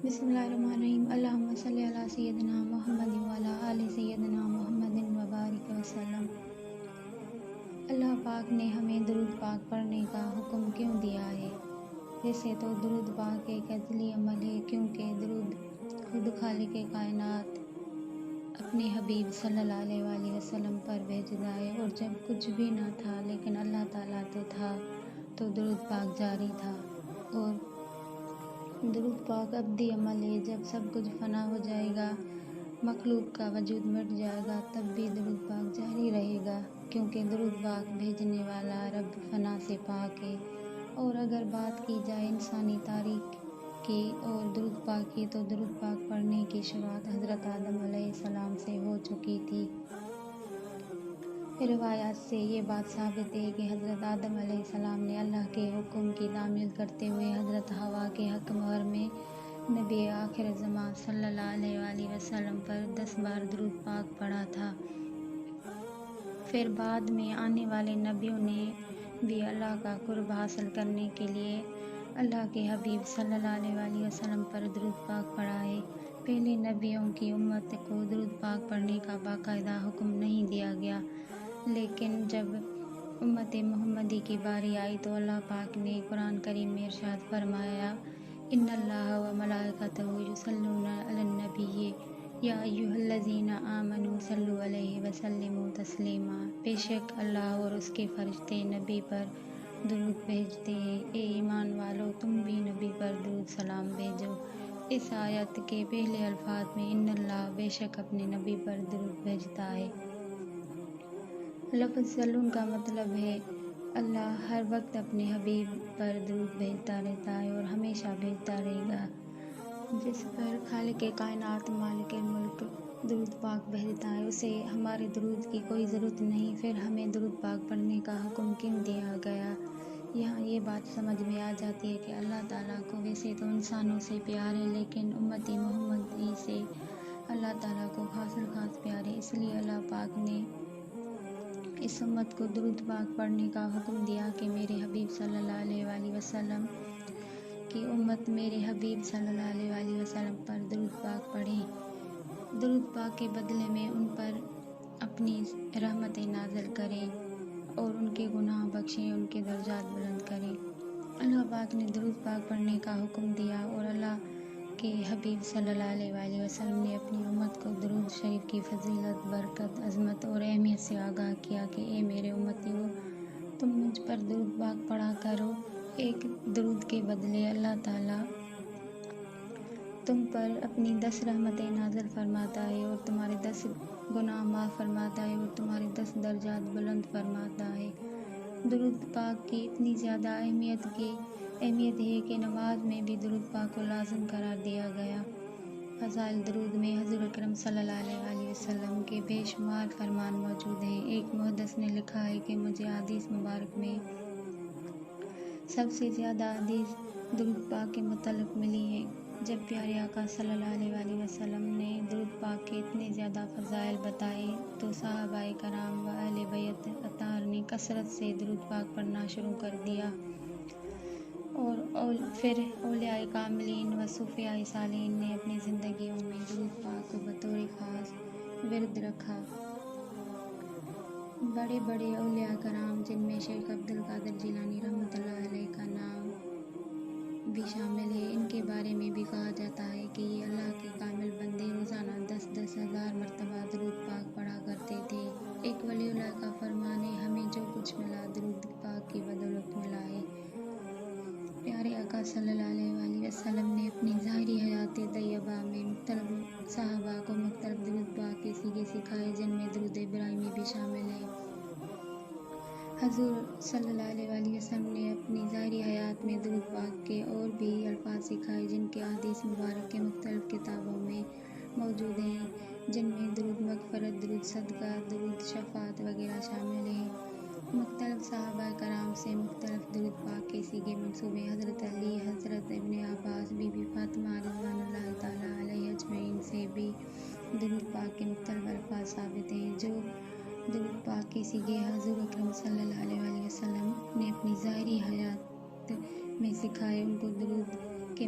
بسم اللہ الرحمن الرحیم۔ اللہم صلی علی سیدنا محمد وعلی آل سیدنا محمد وبارک وسلم۔ اللہ پاک نے ہمیں درود پاک پڑھنے کا حکم کیوں دیا ہے؟ ویسے تو درود پاک ایک ازلی عمل ہے، کیونکہ درود خود خالق کائنات اپنے حبیب صلی اللہ علیہ وآلہ وسلم پر بھیجتا ہے، اور جب کچھ بھی نہ تھا لیکن اللہ تعالیٰ تو تھا، تو درود پاک جاری تھا۔ اور درود پاک ابدی عمل ہے۔ جب سب کچھ فنا ہو جائے گا، مخلوق کا وجود مٹ جائے گا، تب بھی درود پاک جاری رہے گا، کیونکہ درود پاک بھیجنے والا رب فنا سے پاک ہے۔ اور اگر بات کی جائے انسانی تاریخ کی اور درود پاک کی، تو درود پاک پڑھنے کی شروعات حضرت آدم علیہ السلام سے ہو چکی تھی۔ روایات سے یہ بات ثابت ہے کہ حضرت آدم علیہ السلام نے اللہ کے حکم کی تعمیل کرتے ہوئے حضرت حوا کے حق مہر میں نبی آخر زمان صلی اللہ علیہ وآلہ وسلم پر 10 بار درود پاک پڑھا تھا۔ پھر بعد میں آنے والے نبیوں نے بھی اللہ کا قرب حاصل کرنے کے لیے اللہ کے حبیب صلی اللہ علیہ وآلہ وسلم پر درود پاک پڑھا ہے۔ پہلے نبیوں کی امت کو درود پاک پڑھنے کا باقاعدہ حکم نہیں دیا گیا، لیکن جب امت محمدی کی باری آئی تو اللہ پاک نے قرآن کریم میں ارشاد فرمایا، ان اللہ و ملائکتہ یصلون علی النبی یا ایھا الذین آمنوا صلوا علیہ وسلموا تسلیما۔ بے شک اللہ اور اس کے فرشتے نبی پر درود بھیجتے ہیں، اے ایمان والو تم بھی نبی پر درود سلام بھیجو۔ اس آیت کے پہلے الفاظ میں ان اللہ بے شک اپنے نبی پر درود بھیجتا ہے۔ لفظ صلون کا مطلب ہے اللہ ہر وقت اپنے حبیب پر درود بھیجتا رہتا ہے اور ہمیشہ بھیجتا رہے گا۔ جس پر خالق کائنات مالک ملک درود پاک بھیجتا ہے، اسے ہمارے درود کی کوئی ضرورت نہیں، پھر ہمیں درود پاک پڑھنے کا حکم کیوں دیا گیا؟ یہاں یہ بات سمجھ میں آ جاتی ہے کہ اللہ تعالیٰ کو ویسے تو انسانوں سے پیار ہے، لیکن امت محمدی سے اللہ تعالیٰ کو خاص پیار ہے۔ اس لیے اللہ پاک نے اس امت کو درود پاک پڑھنے کا حکم دیا کہ میرے حبیب صلی اللہ علیہ وآلہ وسلم کی امت میرے حبیب صلی اللہ علیہ وآلہ وسلم پر درود پاک پڑھے، درود پاک کے بدلے میں ان پر اپنی رحمتیں نازل کریں اور ان کے گناہ بخشیں، ان کے درجات بلند کریں۔ اللہ پاک نے درود پاک پڑھنے کا حکم دیا، اور اللہ کے حبیب صلی اللہ علیہ وآلہ وسلم نے اپنی امت کو درود شریف کی فضیلت، برکت، عظمت اور اہمیت سے آگاہ کیا کہ اے میرے امتیوں، تم مجھ پر درود پاک پڑھا کرو۔ ایک درود کے بدلے اللہ تعالیٰ تم پر اپنی 10 رحمتیں نازل فرماتا ہے، اور تمہارے 10 گناہ معاف فرماتا ہے، اور تمہارے 10 درجات بلند فرماتا ہے۔ درود پاک کی اتنی زیادہ اہمیت ہے کہ نماز میں بھی درود پاک کو لازم قرار دیا گیا۔ فضائل درود میں حضور اکرم صلی اللہ علیہ وآلہ وسلم کے بے شمار فرمان موجود ہیں۔ ایک محدث نے لکھا ہے کہ مجھے احادیث مبارک میں سب سے زیادہ حدیث درود پاک کے متعلق ملی ہیں۔ جب پیارے آقا صلی اللہ علیہ وآلہ وسلم نے درود پاک کے اتنے زیادہ فضائل بتائے تو صحابہ کرام و اہل بیت اطہار نے کثرت سے درود پاک پڑھنا شروع کر دیا، اور پھر اولیاء کاملین و صفیاء صالحین نے اپنی زندگیوں میں درود پاک کو بطور خاص ورد رکھا۔ بڑے بڑے اولیاء کرام، جن میں شیخ عبد القادر جیلانی رحمۃ اللہ علیہ کا نام بھی شامل ہے، ان کے بارے میں بھی کہا جاتا ہے کہ یہ اللہ کے کامل بندے روزانہ 10 ہزار مرتبہ درود پاک پڑھا کرتے تھے۔ ایک ولی اللہ کا فرمان ہے، ہمیں جو کچھ ملا درود پاک کی بدولت ملا ہے۔ پیارے آقا صلی اللہ علیہ وآلہ وسلم نے اپنی ظاہری حیات طیبہ میں مختلف صحابہ کو مختلف درود پاک کے سیغے سکھائے، جن میں درود ابراہیمی بھی شامل ہے۔ حضور صلی اللہ علیہ وآلہ وسلم نے اپنی ظاہری حیات میں درود پاک کے اور بھی الفاظ سکھائے، جن کے احادیث مبارک کے مختلف کتابوں میں موجود ہیں، جن میں درود مغفرت، درود صدقہ، درود شفاعت وغیرہ شامل ہیں۔ مختلف صحابہ کرام سے مختلف درود پاک کے سیغے منسوب ہیں۔ حضرت علی، حضرت ابن عباس، بی بی فاطمہ رضوان اللہ تعالیٰ علیہم اجمعین سے بھی درود پاک کے مختلف الفاظ ثابت ہیں۔ جو درود پاک کے سیغے حضور اکرم صلی اللہ علیہ وسلم نے اپنی ظاہری حیات میں سکھائے، ان کو درود کے